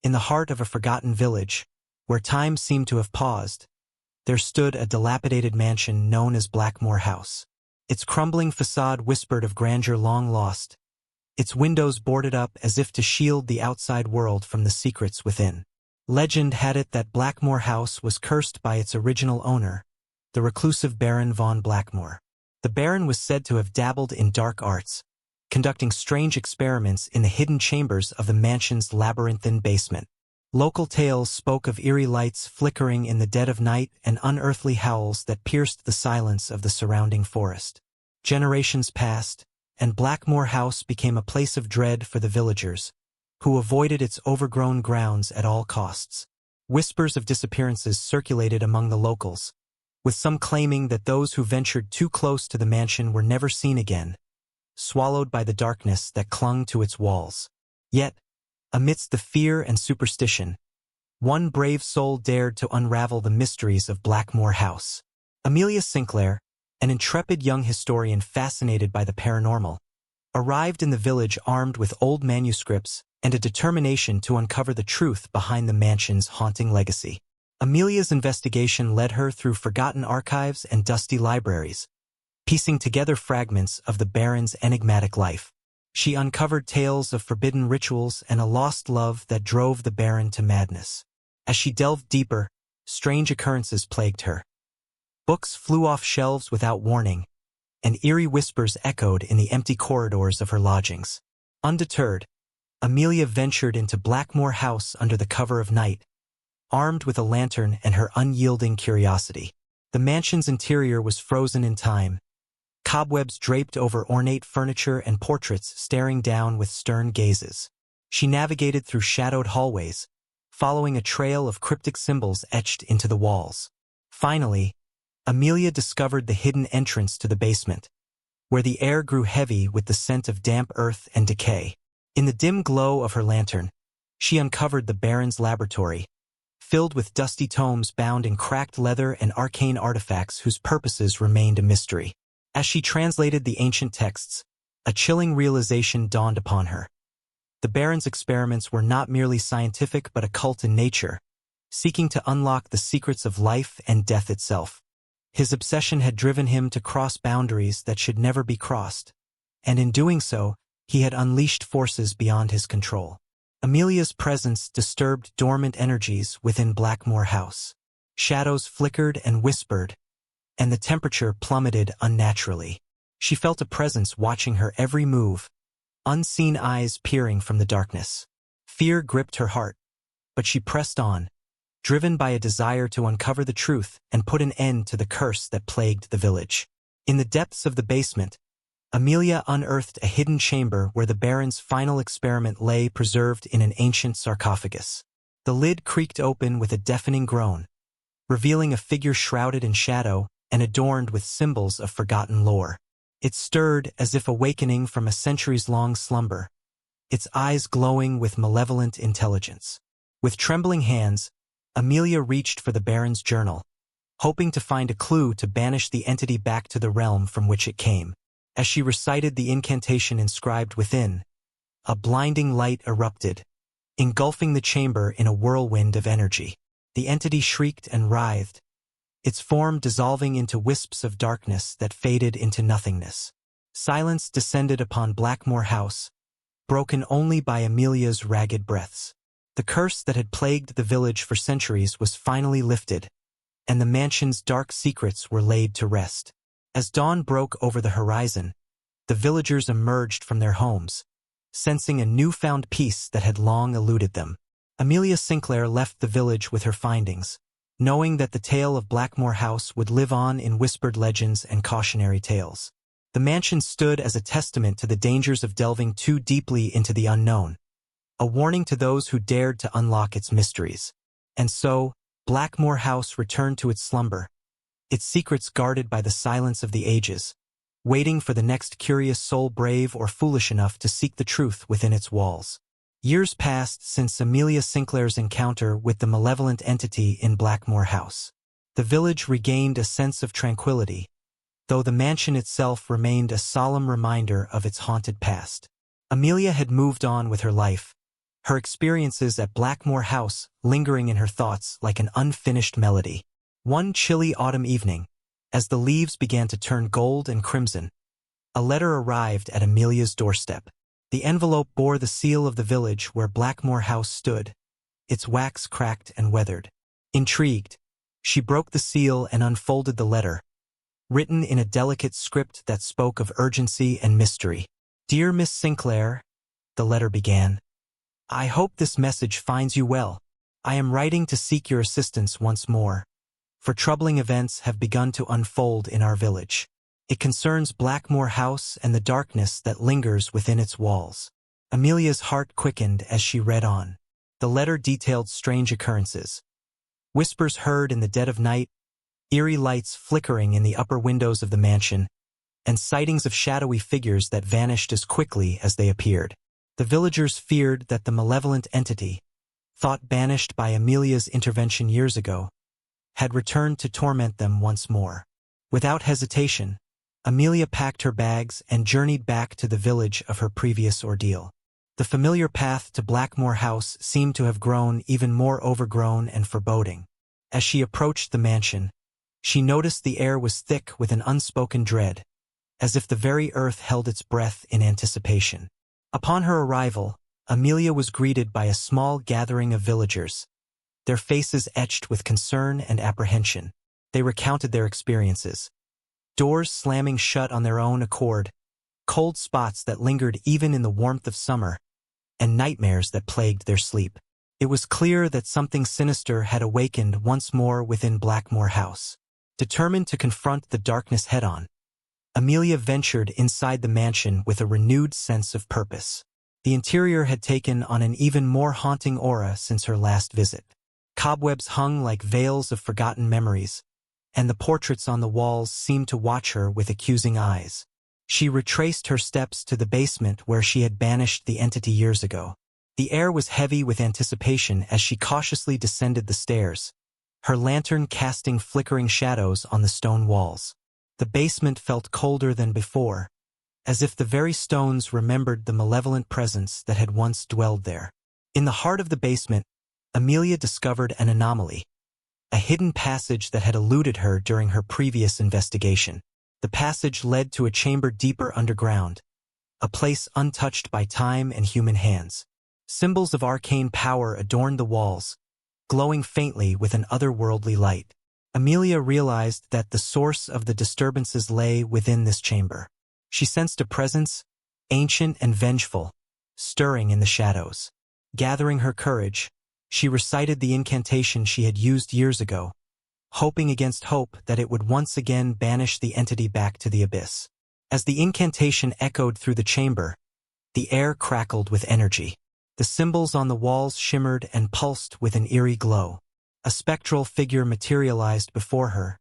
In the heart of a forgotten village, where time seemed to have paused, there stood a dilapidated mansion known as Blackmoor House. Its crumbling facade whispered of grandeur long lost, its windows boarded up as if to shield the outside world from the secrets within. Legend had it that Blackmoor House was cursed by its original owner, the reclusive Baron von Blackmoor. The Baron was said to have dabbled in dark arts, conducting strange experiments in the hidden chambers of the mansion's labyrinthine basement. Local tales spoke of eerie lights flickering in the dead of night and unearthly howls that pierced the silence of the surrounding forest. Generations passed, and Blackmoor House became a place of dread for the villagers, who avoided its overgrown grounds at all costs. Whispers of disappearances circulated among the locals, with some claiming that those who ventured too close to the mansion were never seen again, swallowed by the darkness that clung to its walls. Yet, amidst the fear and superstition, one brave soul dared to unravel the mysteries of Blackmoor House. Amelia Sinclair, an intrepid young historian fascinated by the paranormal, arrived in the village armed with old manuscripts and a determination to uncover the truth behind the mansion's haunting legacy. Amelia's investigation led her through forgotten archives and dusty libraries, piecing together fragments of the Baron's enigmatic life. She uncovered tales of forbidden rituals and a lost love that drove the Baron to madness. As she delved deeper, strange occurrences plagued her. Books flew off shelves without warning, and eerie whispers echoed in the empty corridors of her lodgings. Undeterred, Amelia ventured into Blackmoor House under the cover of night, armed with a lantern and her unyielding curiosity. The mansion's interior was frozen in time, cobwebs draped over ornate furniture and portraits staring down with stern gazes. She navigated through shadowed hallways, following a trail of cryptic symbols etched into the walls. Finally, Amelia discovered the hidden entrance to the basement, where the air grew heavy with the scent of damp earth and decay. In the dim glow of her lantern, she uncovered the Baron's laboratory, filled with dusty tomes bound in cracked leather and arcane artifacts whose purposes remained a mystery. As she translated the ancient texts, a chilling realization dawned upon her. The Baron's experiments were not merely scientific but occult in nature, seeking to unlock the secrets of life and death itself. His obsession had driven him to cross boundaries that should never be crossed, and in doing so, he had unleashed forces beyond his control. Amelia's presence disturbed dormant energies within Blackmoor House. Shadows flickered and whispered, and the temperature plummeted unnaturally. She felt a presence watching her every move, unseen eyes peering from the darkness. Fear gripped her heart, but she pressed on, driven by a desire to uncover the truth and put an end to the curse that plagued the village. In the depths of the basement, Amelia unearthed a hidden chamber where the Baron's final experiment lay preserved in an ancient sarcophagus. The lid creaked open with a deafening groan, revealing a figure shrouded in shadow and adorned with symbols of forgotten lore. It stirred as if awakening from a centuries-long slumber, its eyes glowing with malevolent intelligence. With trembling hands, Amelia reached for the Baron's journal, hoping to find a clue to banish the entity back to the realm from which it came. As she recited the incantation inscribed within, a blinding light erupted, engulfing the chamber in a whirlwind of energy. The entity shrieked and writhed, its form dissolving into wisps of darkness that faded into nothingness. Silence descended upon Blackmoor House, broken only by Amelia's ragged breaths. The curse that had plagued the village for centuries was finally lifted, and the mansion's dark secrets were laid to rest. As dawn broke over the horizon, the villagers emerged from their homes, sensing a newfound peace that had long eluded them. Amelia Sinclair left the village with her findings, knowing that the tale of Blackmoor House would live on in whispered legends and cautionary tales. The mansion stood as a testament to the dangers of delving too deeply into the unknown, a warning to those who dared to unlock its mysteries. And so, Blackmoor House returned to its slumber, its secrets guarded by the silence of the ages, waiting for the next curious soul brave or foolish enough to seek the truth within its walls. Years passed since Amelia Sinclair's encounter with the malevolent entity in Blackmoor House. The village regained a sense of tranquility, though the mansion itself remained a solemn reminder of its haunted past. Amelia had moved on with her life, her experiences at Blackmoor House lingering in her thoughts like an unfinished melody. One chilly autumn evening, as the leaves began to turn gold and crimson, a letter arrived at Amelia's doorstep. The envelope bore the seal of the village where Blackmoor House stood, its wax cracked and weathered. Intrigued, she broke the seal and unfolded the letter, written in a delicate script that spoke of urgency and mystery. "Dear Miss Sinclair," the letter began, "I hope this message finds you well. I am writing to seek your assistance once more, for troubling events have begun to unfold in our village. It concerns Blackmoor House and the darkness that lingers within its walls." Amelia's heart quickened as she read on. The letter detailed strange occurrences. Whispers heard in the dead of night, eerie lights flickering in the upper windows of the mansion, and sightings of shadowy figures that vanished as quickly as they appeared. The villagers feared that the malevolent entity, thought banished by Amelia's intervention years ago, had returned to torment them once more. Without hesitation, Amelia packed her bags and journeyed back to the village of her previous ordeal. The familiar path to Blackmoor House seemed to have grown even more overgrown and foreboding. As she approached the mansion, she noticed the air was thick with an unspoken dread, as if the very earth held its breath in anticipation. Upon her arrival, Amelia was greeted by a small gathering of villagers, their faces etched with concern and apprehension. They recounted their experiences. Doors slamming shut on their own accord, cold spots that lingered even in the warmth of summer, and nightmares that plagued their sleep. It was clear that something sinister had awakened once more within Blackmoor House. Determined to confront the darkness head-on, Amelia ventured inside the mansion with a renewed sense of purpose. The interior had taken on an even more haunting aura since her last visit. Cobwebs hung like veils of forgotten memories, and the portraits on the walls seemed to watch her with accusing eyes. She retraced her steps to the basement where she had banished the entity years ago. The air was heavy with anticipation as she cautiously descended the stairs, her lantern casting flickering shadows on the stone walls. The basement felt colder than before, as if the very stones remembered the malevolent presence that had once dwelled there. In the heart of the basement, Amelia discovered an anomaly, a hidden passage that had eluded her during her previous investigation. The passage led to a chamber deeper underground, a place untouched by time and human hands. Symbols of arcane power adorned the walls, glowing faintly with an otherworldly light. Amelia realized that the source of the disturbances lay within this chamber. She sensed a presence, ancient and vengeful, stirring in the shadows. Gathering her courage, she recited the incantation she had used years ago, hoping against hope that it would once again banish the entity back to the abyss. As the incantation echoed through the chamber, the air crackled with energy. The symbols on the walls shimmered and pulsed with an eerie glow. A spectral figure materialized before her,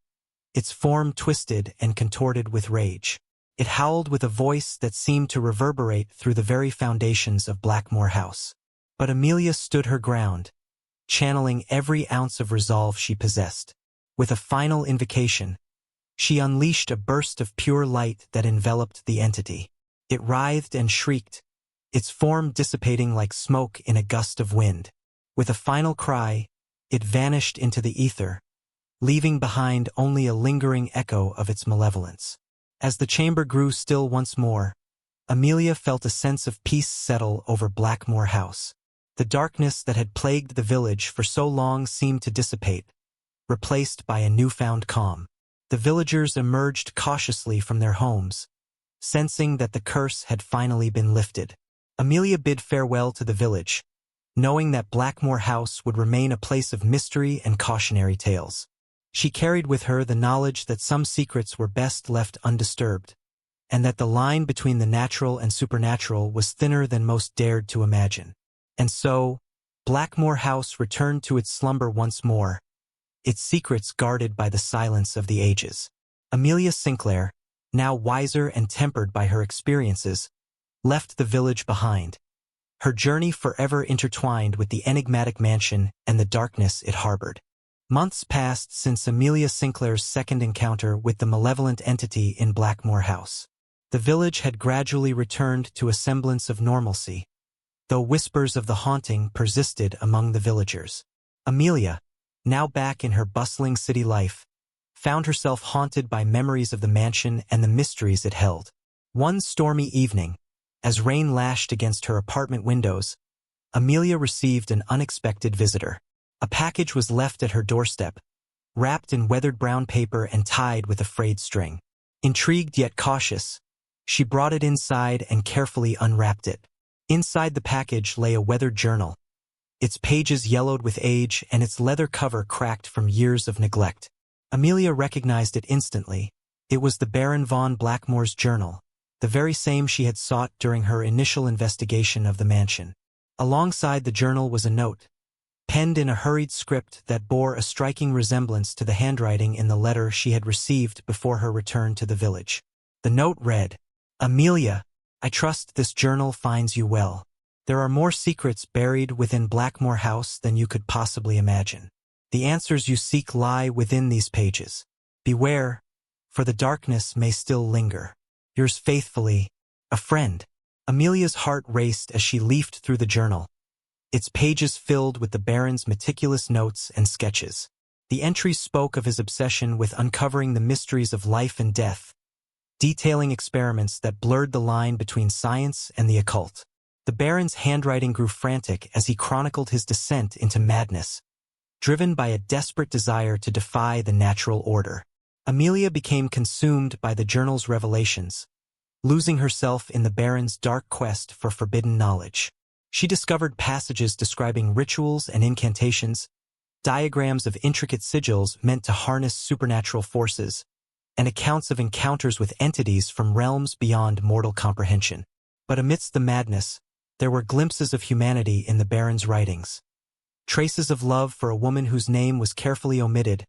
its form twisted and contorted with rage. It howled with a voice that seemed to reverberate through the very foundations of Blackmoor House. But Amelia stood her ground, channeling every ounce of resolve she possessed. With a final invocation, she unleashed a burst of pure light that enveloped the entity. It writhed and shrieked, its form dissipating like smoke in a gust of wind. With a final cry, it vanished into the ether, leaving behind only a lingering echo of its malevolence. As the chamber grew still once more, Amelia felt a sense of peace settle over Blackmoor House. The darkness that had plagued the village for so long seemed to dissipate, replaced by a newfound calm. The villagers emerged cautiously from their homes, sensing that the curse had finally been lifted. Amelia bid farewell to the village, knowing that Blackmoor House would remain a place of mystery and cautionary tales. She carried with her the knowledge that some secrets were best left undisturbed, and that the line between the natural and supernatural was thinner than most dared to imagine. And so, Blackmoor House returned to its slumber once more, its secrets guarded by the silence of the ages. Amelia Sinclair, now wiser and tempered by her experiences, left the village behind, her journey forever intertwined with the enigmatic mansion and the darkness it harbored. Months passed since Amelia Sinclair's second encounter with the malevolent entity in Blackmoor House. The village had gradually returned to a semblance of normalcy, though whispers of the haunting persisted among the villagers. Amelia, now back in her bustling city life, found herself haunted by memories of the mansion and the mysteries it held. One stormy evening, as rain lashed against her apartment windows, Amelia received an unexpected visitor. A package was left at her doorstep, wrapped in weathered brown paper and tied with a frayed string. Intrigued yet cautious, she brought it inside and carefully unwrapped it. Inside the package lay a weathered journal, its pages yellowed with age and its leather cover cracked from years of neglect. Amelia recognized it instantly. It was the Baron von Blackmoor's journal, the very same she had sought during her initial investigation of the mansion. Alongside the journal was a note, penned in a hurried script that bore a striking resemblance to the handwriting in the letter she had received before her return to the village. The note read, "Amelia, I trust this journal finds you well. There are more secrets buried within Blackmoor House than you could possibly imagine. The answers you seek lie within these pages. Beware, for the darkness may still linger. Yours faithfully, a friend." Amelia's heart raced as she leafed through the journal, its pages filled with the Baron's meticulous notes and sketches. The entries spoke of his obsession with uncovering the mysteries of life and death, detailing experiments that blurred the line between science and the occult. The Baron's handwriting grew frantic as he chronicled his descent into madness, driven by a desperate desire to defy the natural order. Amelia became consumed by the journal's revelations, losing herself in the Baron's dark quest for forbidden knowledge. She discovered passages describing rituals and incantations, diagrams of intricate sigils meant to harness supernatural forces, and accounts of encounters with entities from realms beyond mortal comprehension. But amidst the madness, there were glimpses of humanity in the Baron's writings. Traces of love for a woman whose name was carefully omitted,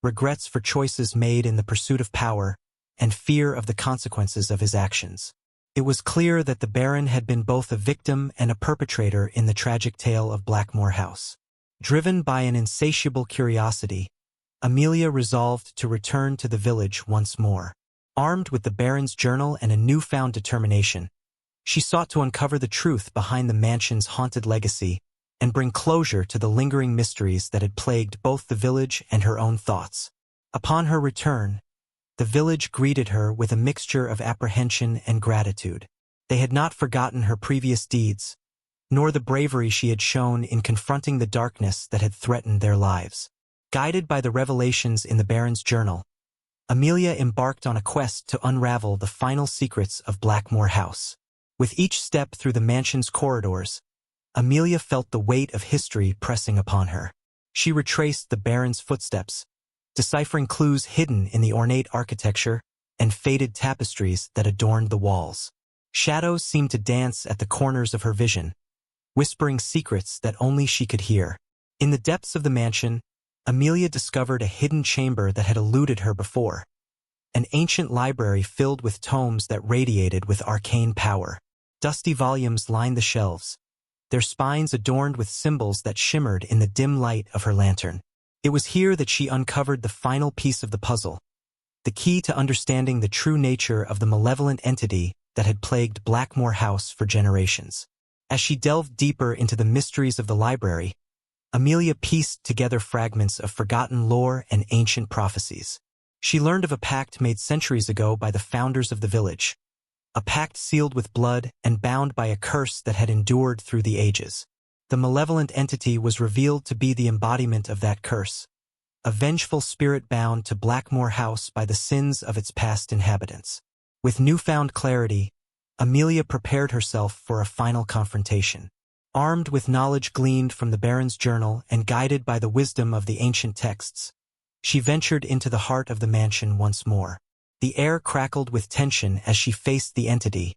regrets for choices made in the pursuit of power, and fear of the consequences of his actions. It was clear that the Baron had been both a victim and a perpetrator in the tragic tale of Blackmoor House. Driven by an insatiable curiosity, Amelia resolved to return to the village once more. Armed with the Baron's journal and a newfound determination, she sought to uncover the truth behind the mansion's haunted legacy and bring closure to the lingering mysteries that had plagued both the village and her own thoughts. Upon her return, the village greeted her with a mixture of apprehension and gratitude. They had not forgotten her previous deeds, nor the bravery she had shown in confronting the darkness that had threatened their lives. Guided by the revelations in the Baron's journal, Amelia embarked on a quest to unravel the final secrets of Blackmoor House. With each step through the mansion's corridors, Amelia felt the weight of history pressing upon her. She retraced the Baron's footsteps, deciphering clues hidden in the ornate architecture and faded tapestries that adorned the walls. Shadows seemed to dance at the corners of her vision, whispering secrets that only she could hear. In the depths of the mansion, Amelia discovered a hidden chamber that had eluded her before, an ancient library filled with tomes that radiated with arcane power. Dusty volumes lined the shelves, their spines adorned with symbols that shimmered in the dim light of her lantern. It was here that she uncovered the final piece of the puzzle, the key to understanding the true nature of the malevolent entity that had plagued Blackmoor House for generations. As she delved deeper into the mysteries of the library, Amelia pieced together fragments of forgotten lore and ancient prophecies. She learned of a pact made centuries ago by the founders of the village, a pact sealed with blood and bound by a curse that had endured through the ages. The malevolent entity was revealed to be the embodiment of that curse, a vengeful spirit bound to Blackmoor House by the sins of its past inhabitants. With newfound clarity, Amelia prepared herself for a final confrontation. Armed with knowledge gleaned from the Baron's journal and guided by the wisdom of the ancient texts, she ventured into the heart of the mansion once more. The air crackled with tension as she faced the entity,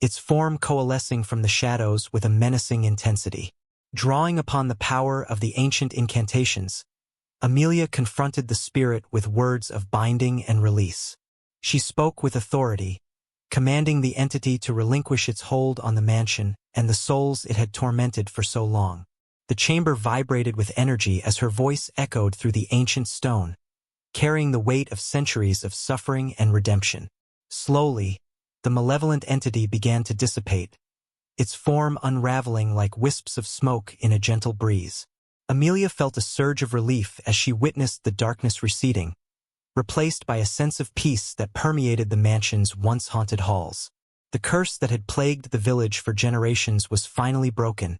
its form coalescing from the shadows with a menacing intensity. Drawing upon the power of the ancient incantations, Amelia confronted the spirit with words of binding and release. She spoke with authority, commanding the entity to relinquish its hold on the mansion and the souls it had tormented for so long. The chamber vibrated with energy as her voice echoed through the ancient stone, carrying the weight of centuries of suffering and redemption. Slowly, the malevolent entity began to dissipate, its form unraveling like wisps of smoke in a gentle breeze. Amelia felt a surge of relief as she witnessed the darkness receding, replaced by a sense of peace that permeated the mansion's once haunted halls. The curse that had plagued the village for generations was finally broken,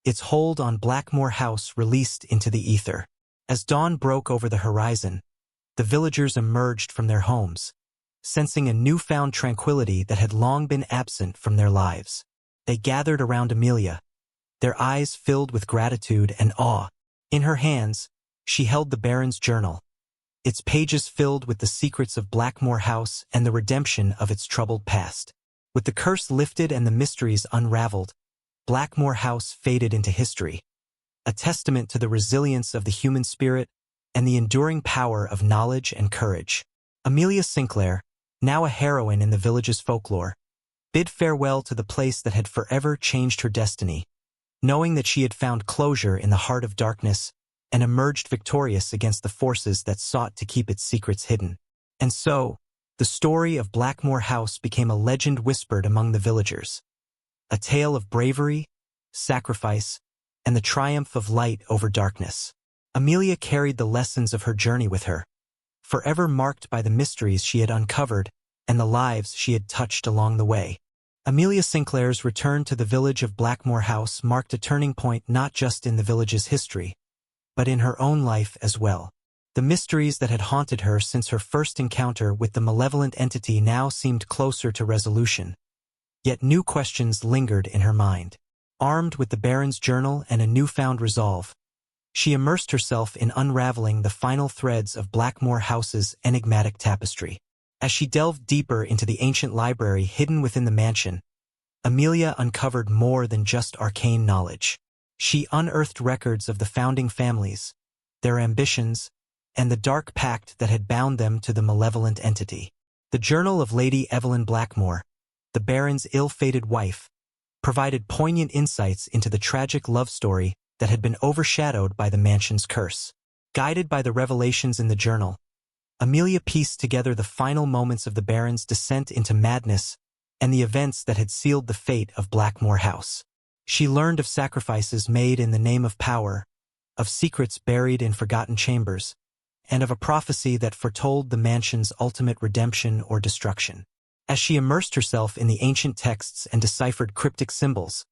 its hold on Blackmoor House released into the ether. As dawn broke over the horizon, the villagers emerged from their homes, sensing a newfound tranquility that had long been absent from their lives. They gathered around Amelia, their eyes filled with gratitude and awe. In her hands, she held the Baron's journal, its pages filled with the secrets of Blackmoor House and the redemption of its troubled past. With the curse lifted and the mysteries unraveled, Blackmoor House faded into history, a testament to the resilience of the human spirit and the enduring power of knowledge and courage. Amelia Sinclair, now a heroine in the village's folklore, bid farewell to the place that had forever changed her destiny, knowing that she had found closure in the heart of darkness and emerged victorious against the forces that sought to keep its secrets hidden. And so, the story of Blackmoor House became a legend whispered among the villagers, a tale of bravery, sacrifice, and the triumph of light over darkness. Amelia carried the lessons of her journey with her, forever marked by the mysteries she had uncovered and the lives she had touched along the way. Amelia Sinclair's return to the village of Blackmoor House marked a turning point not just in the village's history, but in her own life as well. The mysteries that had haunted her since her first encounter with the malevolent entity now seemed closer to resolution. Yet new questions lingered in her mind. Armed with the Baron's journal and a newfound resolve, she immersed herself in unraveling the final threads of Blackmoor House's enigmatic tapestry. As she delved deeper into the ancient library hidden within the mansion, Amelia uncovered more than just arcane knowledge. She unearthed records of the founding families, their ambitions, and the dark pact that had bound them to the malevolent entity. The journal of Lady Evelyn Blackmoor, the Baron's ill-fated wife, provided poignant insights into the tragic love story that had been overshadowed by the mansion's curse. Guided by the revelations in the journal, Amelia pieced together the final moments of the Baron's descent into madness and the events that had sealed the fate of Blackmoor House. She learned of sacrifices made in the name of power, of secrets buried in forgotten chambers, and of a prophecy that foretold the mansion's ultimate redemption or destruction. As she immersed herself in the ancient texts and deciphered cryptic symbols,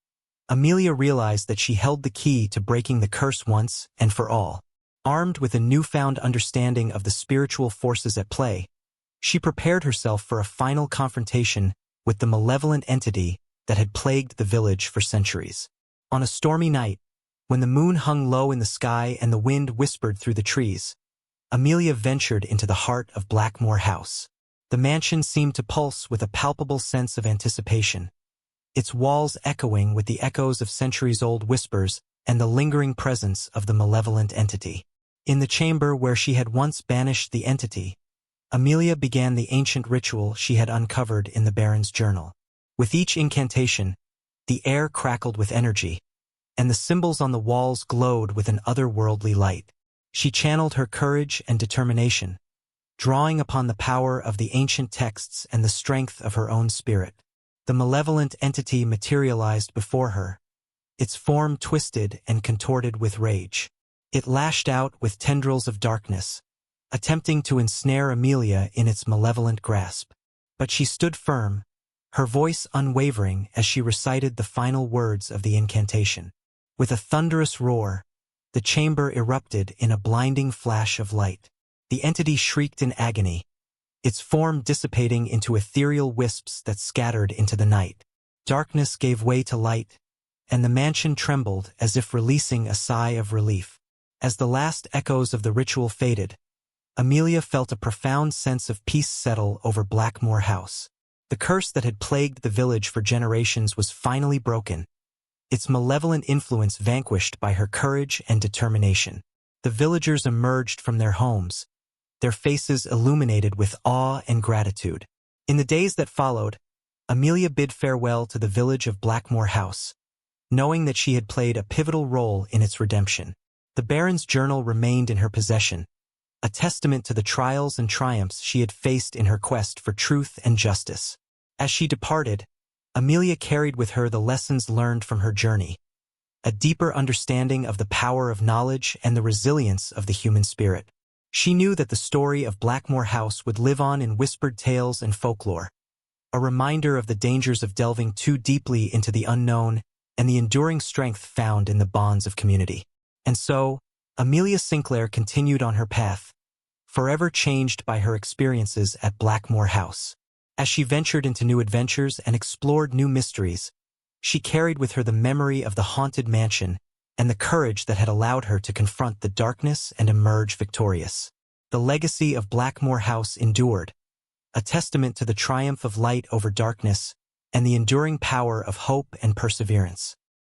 Amelia realized that she held the key to breaking the curse once and for all. Armed with a newfound understanding of the spiritual forces at play, she prepared herself for a final confrontation with the malevolent entity that had plagued the village for centuries. On a stormy night, when the moon hung low in the sky and the wind whispered through the trees, Amelia ventured into the heart of Blackmoor House. The mansion seemed to pulse with a palpable sense of anticipation, its walls echoing with the echoes of centuries-old whispers and the lingering presence of the malevolent entity. In the chamber where she had once banished the entity, Amelia began the ancient ritual she had uncovered in the Baron's journal. With each incantation, the air crackled with energy, and the symbols on the walls glowed with an otherworldly light. She channeled her courage and determination, drawing upon the power of the ancient texts and the strength of her own spirit. The malevolent entity materialized before her, its form twisted and contorted with rage. It lashed out with tendrils of darkness, attempting to ensnare Amelia in its malevolent grasp. But she stood firm, her voice unwavering as she recited the final words of the incantation. With a thunderous roar, the chamber erupted in a blinding flash of light. The entity shrieked in agony, its form dissipating into ethereal wisps that scattered into the night. Darkness gave way to light, and the mansion trembled as if releasing a sigh of relief. As the last echoes of the ritual faded, Amelia felt a profound sense of peace settle over Blackmoor House. The curse that had plagued the village for generations was finally broken, its malevolent influence vanquished by her courage and determination. The villagers emerged from their homes, their faces illuminated with awe and gratitude. In the days that followed, Amelia bid farewell to the village of Blackmoor House, knowing that she had played a pivotal role in its redemption. The Baron's journal remained in her possession, a testament to the trials and triumphs she had faced in her quest for truth and justice. As she departed, Amelia carried with her the lessons learned from her journey, a deeper understanding of the power of knowledge and the resilience of the human spirit. She knew that the story of Blackmoor House would live on in whispered tales and folklore, a reminder of the dangers of delving too deeply into the unknown and the enduring strength found in the bonds of community. And so, Amelia Sinclair continued on her path, forever changed by her experiences at Blackmoor House. As she ventured into new adventures and explored new mysteries, she carried with her the memory of the haunted mansion and the courage that had allowed her to confront the darkness and emerge victorious. The legacy of Blackmoor House endured, a testament to the triumph of light over darkness and the enduring power of hope and perseverance.